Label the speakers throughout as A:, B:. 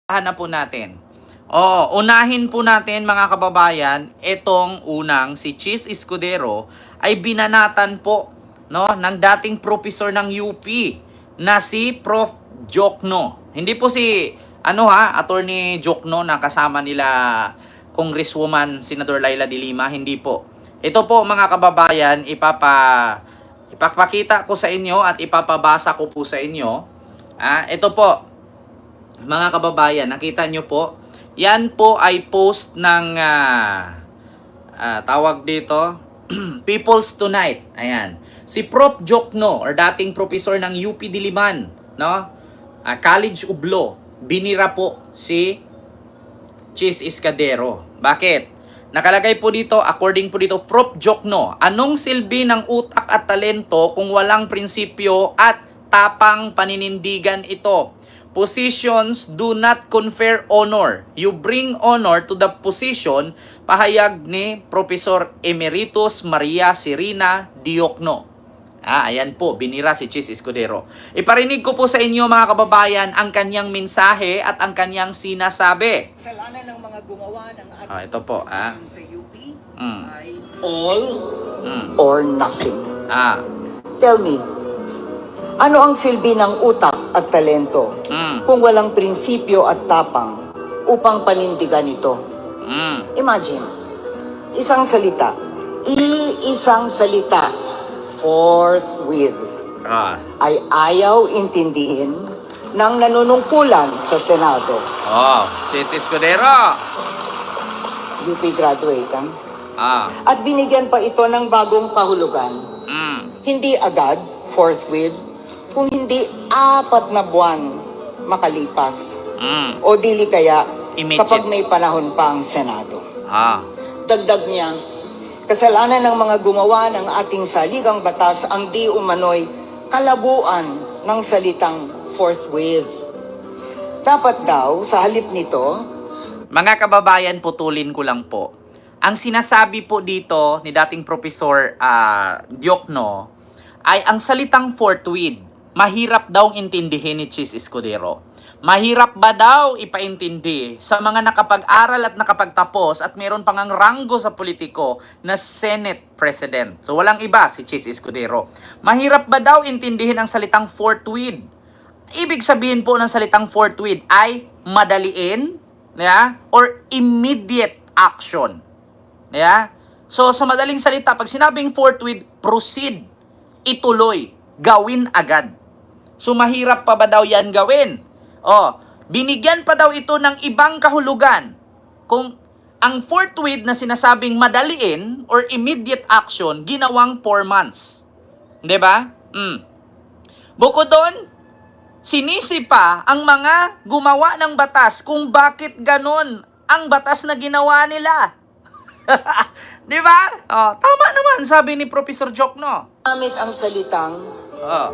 A: Na po natin. Oo, unahin po natin mga kababayan, itong unang si Chis Escudero ay binanatan po no ng dating professor ng UP na si Prof. Jokno. Hindi po si Attorney Jokno na kasama nila Congresswoman Senador Laila de Lima, hindi po. Ito po mga kababayan, ipapakita ko sa inyo at ipapabasa ko po sa inyo. Ito po mga kababayan, nakita nyo po, yan po ay post ng tawag dito, People's Tonight. Ayan. Si Prof. Jokno or dating professor ng UP Diliman, no? College of Law, binira po si Chis Escudero. Bakit? Nakalagay po dito, according po dito, Prof. Jokno, anong silbi ng utak at talento kung walang prinsipyo at tapang paninindigan ito? Positions do not confer honor. You bring honor to the position, pahayag ni Professor Emeritus Maria Serena Diokno. Ayan po, binira si Chis Escudero. Iparinig ko po sa inyo mga kababayan ang kanyang mensahe at ang kanyang sinasabi.
B: Kasalanan ng mga gumawa ng ating
A: ito po,
B: sa UP ay all
C: or nothing.
B: Tell me, ano ang silbi ng utak at talento kung walang prinsipyo at tapang upang panindigan ito? Imagine, isang salita, forthwith, ay ayaw intindihin ng nanunungkulan sa Senado.
A: Chis Escudero!
B: UP graduate, At binigyan pa ito ng bagong kahulugan. Hindi agad, forthwith, kung hindi 4 na buwan makalipas. O dili kaya kapag may panahon pa ang Senado. Dagdag niya, kasalanan ng mga gumawa ng ating saligang batas ang di umano'y kalabuan ng salitang forthwith. Dapat daw, sa halip nito,
A: mga kababayan, putulin ko lang po. Ang sinasabi po dito ni dating Professor Diokno ay ang salitang forthwith, mahirap daw intindihin ni Chis Escudero. Mahirap ba daw ipaintindi sa mga nakapag-aral at nakapagtapos at meron pang ang ranggo sa politiko na Senate President? So walang iba, si Chis Escudero. Mahirap ba daw intindihin ang salitang forthwith? Ibig sabihin po ng salitang forthwith ay madaliin, or immediate action. So sa madaling salita, pag sinabing forthwith, proceed, ituloy, gawin agad. So mahirap pa ba daw yan gawin? Binigyan pa daw ito ng ibang kahulugan. Kung ang forthwith na sinasabing madaliin or immediate action, ginawang 4 months. 'Di ba? Bukod doon, sinisi pa ang mga gumawa ng batas kung bakit ganon ang batas na ginawa nila. 'Di ba? Tama naman sabi ni Professor Jokno.
B: gamit ang salitang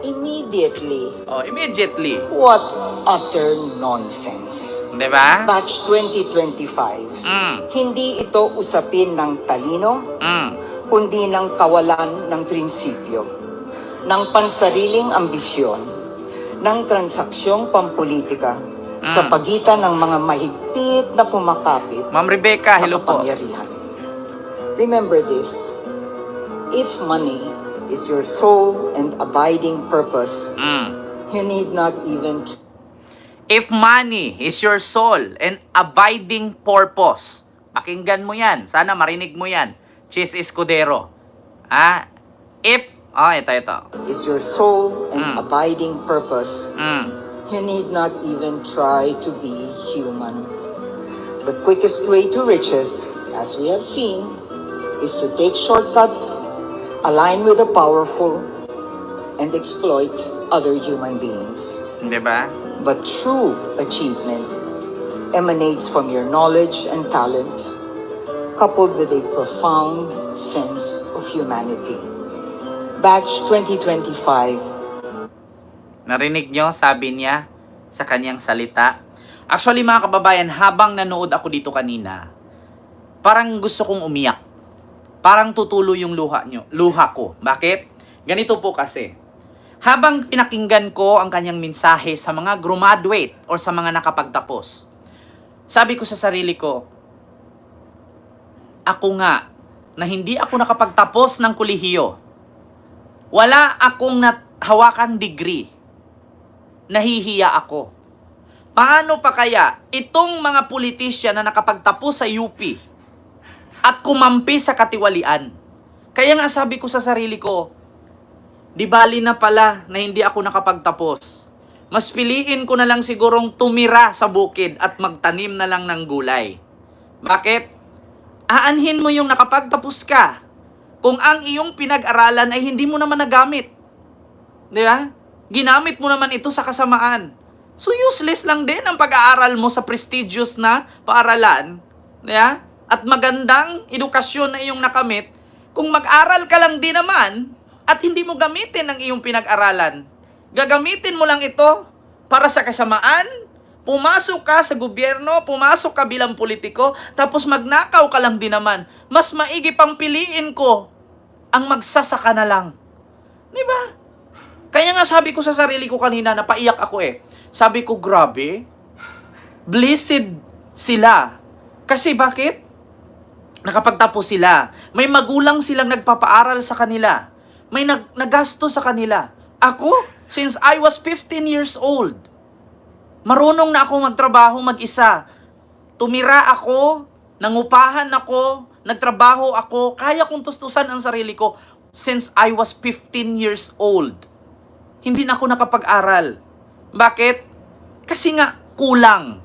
B: immediately.
A: Immediately.
B: What utter nonsense.
A: 'Di ba?
B: Batch 2025. Hindi ito usapin ng talino, kundi ng kawalan ng prinsipyo, ng pansariling ambisyon, ng transaksyong pampolitika sa pagitan ng mga mahigpit na pumakapit
A: Ma'am Rebecca,
B: sa
A: hello po.
B: kapangyarihan. Remember this, if money is your sole and abiding purpose, you need not even...
A: If money is your sole and abiding purpose, pakinggan mo yan. Sana marinig mo yan. Chis Escudero. Ito.
B: is your sole and abiding purpose, you need not even try to be human. The quickest way to riches, as we have seen, is to take shortcuts, align with the powerful, and exploit other human beings.
A: 'Di ba?
B: But true achievement emanates from your knowledge and talent, coupled with a profound sense of humanity. Batch 2025.
A: Narinig nyo, sabi niya sa kanyang salita. Actually mga kababayan, habang nanood ako dito kanina, parang gusto kong umiyak. Parang tutulo yung luha ko. Bakit? Ganito po kasi. Habang pinakinggan ko ang kanyang mensahe sa mga graduate or sa mga nakapagtapos, sabi ko sa sarili ko, ako nga, na hindi ako nakapagtapos ng kolehiyo, wala akong hawakang degree, nahihiya ako. Paano pa kaya itong mga politisyan na nakapagtapos sa UP at kumampi sa katiwalian? Kaya nga sabi ko sa sarili ko, di bali na pala na hindi ako nakapagtapos. Mas piliin ko na lang sigurong tumira sa bukid at magtanim na lang ng gulay. Bakit? Aanhin mo yung nakapagtapos ka kung ang iyong pinag-aralan ay hindi mo naman nagamit. Di ba? Ginamit mo naman ito sa kasamaan. So useless lang din ang pag-aaral mo sa prestigious na paaralan. Di ba? At magandang edukasyon na iyong nakamit kung mag-aral ka lang din naman at hindi mo gamitin ang iyong pinag-aralan. Gagamitin mo lang ito para sa kasamaan, pumasok ka sa gobyerno, pumasok ka bilang politiko, tapos magnakaw ka lang din naman. Mas maigi pang piliin ko ang magsasaka na lang. Di ba? Kaya nga sabi ko sa sarili ko kanina, napaiyak ako eh. Sabi ko, grabe, blessed sila. Kasi bakit? Nakapagtapos sila. May magulang silang nagpapaaral sa kanila. May nagasto sa kanila. Ako, since I was 15 years old, marunong na ako magtrabaho mag-isa. Tumira ako, nangupahan ako, nagtrabaho ako, kaya kong tustusan ang sarili ko since I was 15 years old. Hindi na ako nakapag-aral. Bakit? Kasi nga, kulang.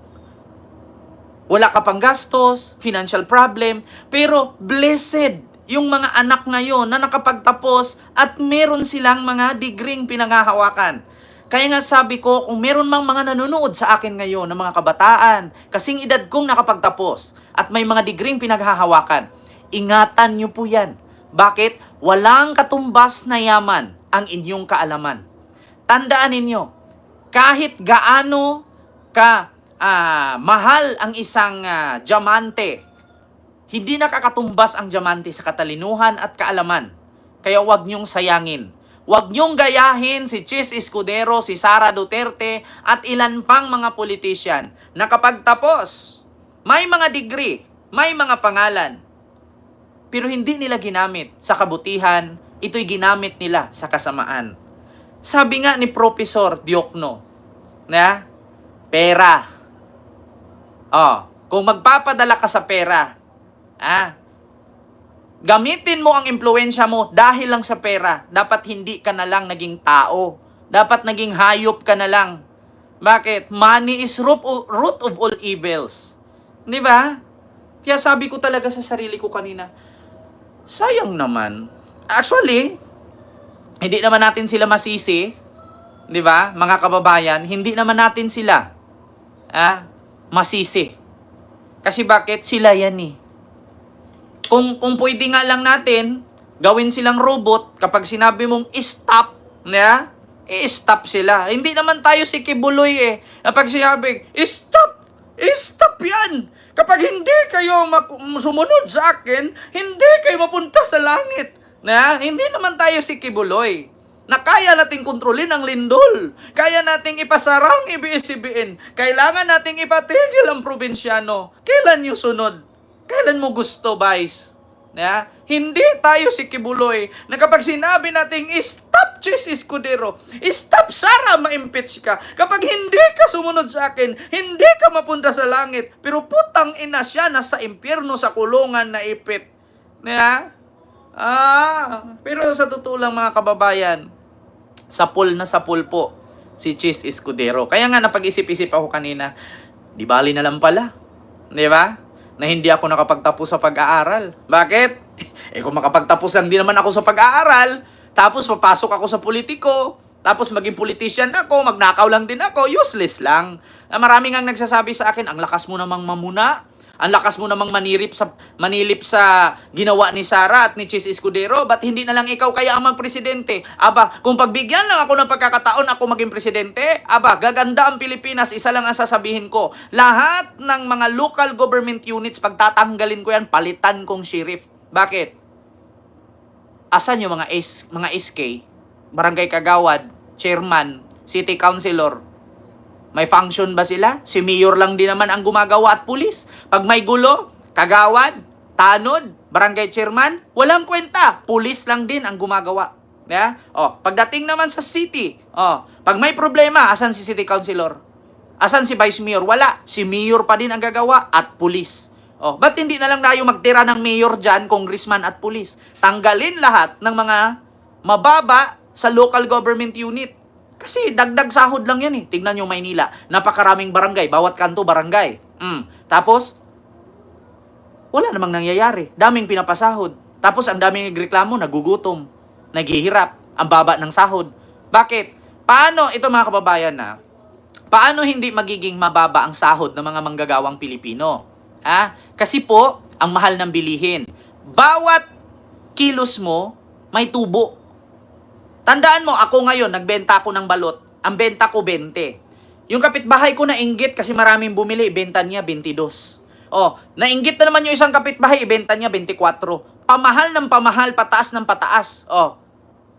A: Wala ka pang gastos, financial problem, pero blessed yung mga anak ngayon na nakapagtapos at meron silang mga degreeng pinanghahawakan. Kaya nga sabi ko, kung meron mang mga nanonood sa akin ngayon ng mga kabataan, kasing edad kong nakapagtapos at may mga degreeng pinaghahawakan, ingatan nyo po yan. Bakit? Walang katumbas na yaman ang inyong kaalaman. Tandaan ninyo, kahit gaano ka mahal ang isang diamante, hindi nakakatumbas ang diamante sa katalinuhan at kaalaman. Kaya huwag niyong sayangin. Huwag niyong gayahin si Chis Escudero, si Sara Duterte, at ilan pang mga politician na kapag tapos, may mga degree, may mga pangalan, pero hindi nila ginamit sa kabutihan, ito'y ginamit nila sa kasamaan. Sabi nga ni Professor Diokno, na pera. Kung magpapadala ka sa pera, gamitin mo ang impluwensya mo dahil lang sa pera. Dapat hindi ka na lang naging tao. Dapat naging hayop ka na lang. Bakit? Money is root of all evils. Di ba? Kaya sabi ko talaga sa sarili ko kanina, sayang naman. Actually, hindi naman natin sila masisi. Di ba? Mga kababayan, hindi naman natin sila masisi. Kasi bakit? Sila yan eh. Kung pwede nga lang natin, gawin silang robot, kapag sinabi mong stop, i-stop sila. Hindi naman tayo si Kibuloy eh. Kapag sinabi, stop yan. Kapag hindi kayo sumunod sa akin, hindi kayo mapunta sa langit. Hindi naman tayo si Kibuloy na kaya nating kontrolin ang lindol. Kaya nating ipasarang ABS-CBN. Kailangan nating ipatigil ang probinsyano. Kailan nyo sunod? Kailan mo gusto, Vice? Hindi tayo si Kibuloy na kapag sinabi nating stop Chis Escudero, stop Sara, ma-impeach ka. Kapag hindi ka sumunod sa akin, hindi ka mapunta sa langit. Pero putang ina siya, nasa impyerno sa kulungan na ipit. Pero sa totoo lang mga kababayan, sapul po si Chis Escudero. Kaya nga napag-isip-isip ako kanina, di bali na lang pala. Di ba? Na hindi ako nakapagtapos sa pag-aaral. Bakit? Kung makapagtapos lang din naman ako sa pag-aaral, tapos papasok ako sa politiko, tapos maging politician ako, magnakaw lang din ako, useless lang. Marami nga nagsasabi sa akin, ang lakas mo namang mamuna. Ang lakas mo namang manilip sa ginawa ni Sara at ni Chis Escudero. Ba't hindi na lang ikaw kaya ang magpresidente? Kung pagbigyan lang ako ng pagkakataon ako maging presidente, gaganda ang Pilipinas. Isa lang ang sasabihin ko. Lahat ng mga local government units, pagtatanggalin ko yan, palitan kong sheriff. Bakit? Asan yung mga SK, barangay kagawad, chairman, city councilor, May function ba sila? Si mayor lang din naman ang gumagawa at pulis. Pag may gulo, kagawad, tanod, barangay chairman, walang kwenta. Pulis lang din ang gumagawa. Yeah? Pagdating naman sa city, pag may problema, asan si city councilor? Asan si vice mayor? Wala. Si mayor pa din ang gagawa at pulis. Ba't hindi na lang tayo magtira ng mayor dyan, congressman at pulis? Tanggalin lahat ng mga mababa sa local government unit. Kasi dagdag sahod lang yan eh. Tignan nyo Maynila, napakaraming barangay, bawat kanto barangay. Tapos, wala namang nangyayari. Daming pinapasahod. Tapos ang daming nagreklamo, nagugutom, naghihirap, ang baba ng sahod. Bakit? Paano, ito mga kababayan paano hindi magiging mababa ang sahod ng mga manggagawang Pilipino? Kasi po, ang mahal ng bilihin. Bawat kilos mo, may tubo. Tandaan mo, ako ngayon, nagbenta ako ng balot. Ang benta ko, 20. Yung kapitbahay ko nainggit kasi maraming bumili, benta niya 22. Nainggit na naman yung isang kapitbahay, ibenta niya 24. Pamahal ng pamahal, pataas ng pataas.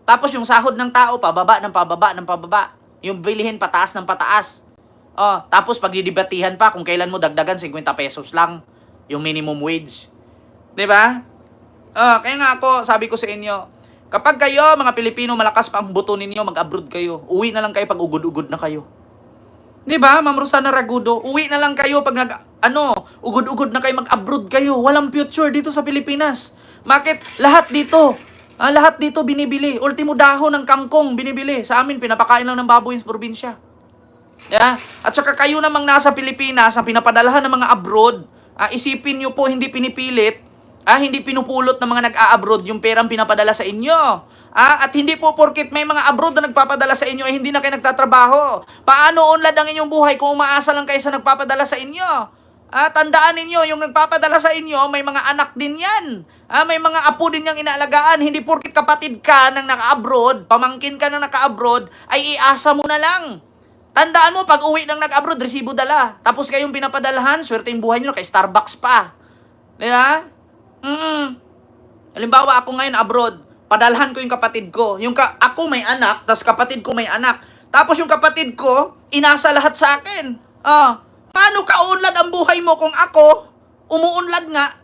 A: Tapos yung sahod ng tao, pababa ng pababa ng pababa. Yung bilihin, pataas ng pataas. Tapos pagdidibatihan pa kung kailan mo dagdagan, 50 pesos lang yung minimum wage. 'Di ba? Kaya nga ako, sabi ko sa inyo, kapag kayo, mga Pilipino, malakas pa ang buto ninyo, mag-abroad kayo. Uwi na lang kayo pag ugod-ugod na kayo. 'Di ba, Ma'am Rosana Ragudo? Uwi na lang kayo pag ugod-ugod na kayo, mag-abroad kayo. Walang future dito sa Pilipinas. Bakit? Lahat dito binibili. Ultimo dahon ng kangkong binibili. Sa amin, pinapakain lang ng baboy sa probinsya. Yeah? At saka kayo namang nasa Pilipinas, ang pinapadalahan ng mga abroad, isipin nyo po, hindi pinipilit, hindi pinupulot ng mga nag-a-abroad yung perang pinapadala sa inyo. At hindi po porkit may mga abroad na nagpapadala sa inyo, hindi na kayo nagtatrabaho. Paano unlad ang inyong buhay kung umaasa lang kayo sa nagpapadala sa inyo? Tandaan ninyo, yung nagpapadala sa inyo, may mga anak din yan. May mga apo din niyang inaalagaan. Hindi porkit kapatid ka ng naka-abroad, pamangkin ka ng naka-abroad, ay iasa mo na lang. Tandaan mo, pag uwi ng nag-abroad, resibo dala. Tapos kayong pinapadalahan, swerte yung buhay nyo, kay Starbucks pa. Di ba? Halimbawa, ako ngayon abroad, padalhan ko yung kapatid ko. Ako may anak, tapos kapatid ko may anak. Tapos yung kapatid ko, inasa lahat sa akin. Paano kaunlad ang buhay mo kung ako, umuunlad nga,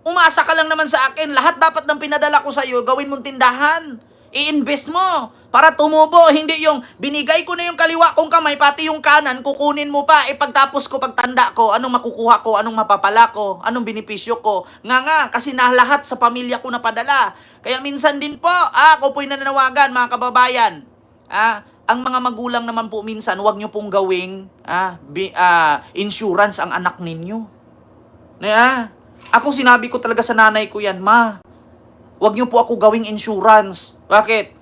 A: umasa ka lang naman sa akin. Lahat dapat ng pinadala ko sa iyo, gawin mong tindahan. I-invest mo para tumubo. Hindi yung binigay ko na yung kaliwa kong kamay, pati yung kanan, kukunin mo pa. Pagtapos ko, pagtanda ko, anong makukuha ko, anong mapapala ko, anong benepisyo ko. Kasi na lahat sa pamilya ko napadala. Kaya minsan din po, ako po'y nananawagan, mga kababayan. Ang mga magulang naman po minsan, huwag nyo pong gawing insurance ang anak ninyo. Ako sinabi ko talaga sa nanay ko yan, Ma, huwag niyo po ako gawing insurance. Bakit?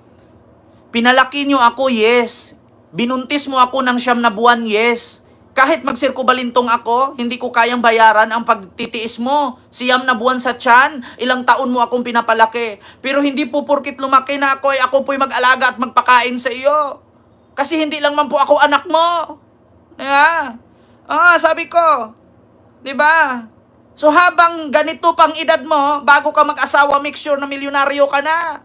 A: Pinalaki niyo ako, yes. Binuntis mo ako ng 9 na buwan, yes. Kahit magsirkubalintong ako, hindi ko kayang bayaran ang pagtitiis mo. 9 na buwan sa tiyan, ilang taon mo akong pinapalaki. Pero hindi po porkit lumaki na ako, ako po'y mag-alaga at magpakain sa iyo. Kasi hindi lang man po ako anak mo. Sabi ko, di ba? So habang ganito pang edad mo, bago ka mag-asawa, make sure na milyonaryo ka na.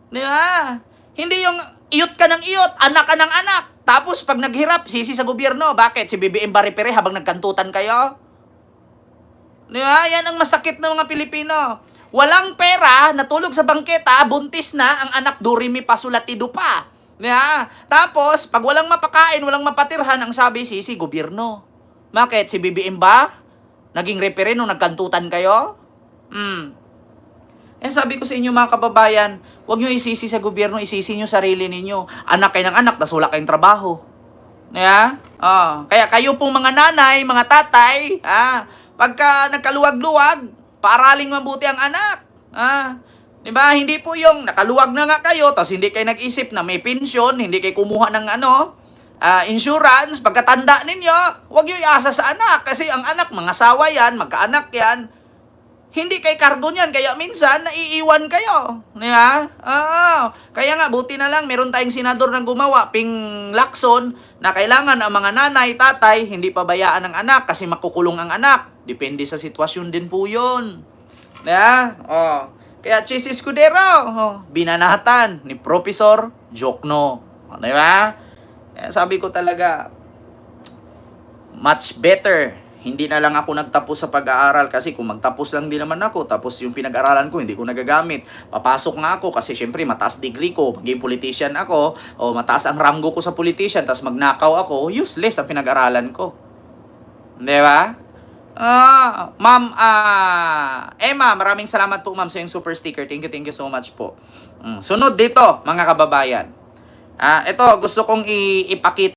A: Di ba? Hindi yung iyot ka ng iyot, anak ka ng anak. Tapos pag naghirap, sisi sa gobyerno. Bakit? Si BBM Baripere habang nagkantutan kayo? Di ba? Yan ang masakit ng mga Pilipino. Walang pera, natulog sa bangketa, buntis na, ang anak durimi pasulatido pa. Di ba? Tapos, pag walang mapakain, walang mapatirhan, ang sabi, sisi gobyerno. Bakit? Si BBM ba? Naging repere nung nagkantutan kayo? Sabi ko sa inyo mga kababayan, huwag nyo isisi sa gobyerno, isisi nyo sarili ninyo. Anak kayo ng anak, tas wala kayong trabaho. Kaya kayo pong mga nanay, mga tatay, pagka nagkaluwag-luwag, paaraling mabuti ang anak. Diba? Hindi po yung nakaluwag na nga kayo, tas hindi kayo nag-isip na may pensyon, hindi kayo kumuha ng insurance, pagkatanda ninyo, huwag yung iasa sa anak. Kasi ang anak, mga asawa yan, magkaanak yan. Hindi kay kargo niyan, kaya minsan, naiiwan kayo. Diba? Kaya nga, buti na lang, meron tayong senador na gumawa, Ping Lacson, na kailangan ang mga nanay, tatay, hindi pabayaan ang anak kasi makukulong ang anak. Depende sa sitwasyon din po yun. Diba? Kaya Chis Escudero, binanatan ni Professor Diokno. Diba? Sabi ko talaga, much better. Hindi na lang ako nagtapos sa pag-aaral kasi kung magtapos lang din naman ako, tapos yung pinag-aralan ko hindi ko nagagamit. Papasok nga ako kasi syempre mataas degree ko, maging politician ako, o mataas ang rango ko sa politician, tapos magnakaw ako, useless ang pinag-aralan ko. Di ba? Ma'am, Emma, maraming salamat po ma'am sa yung super sticker. Thank you so much po. Sunod dito, mga kababayan. Ito, gusto kong ipakita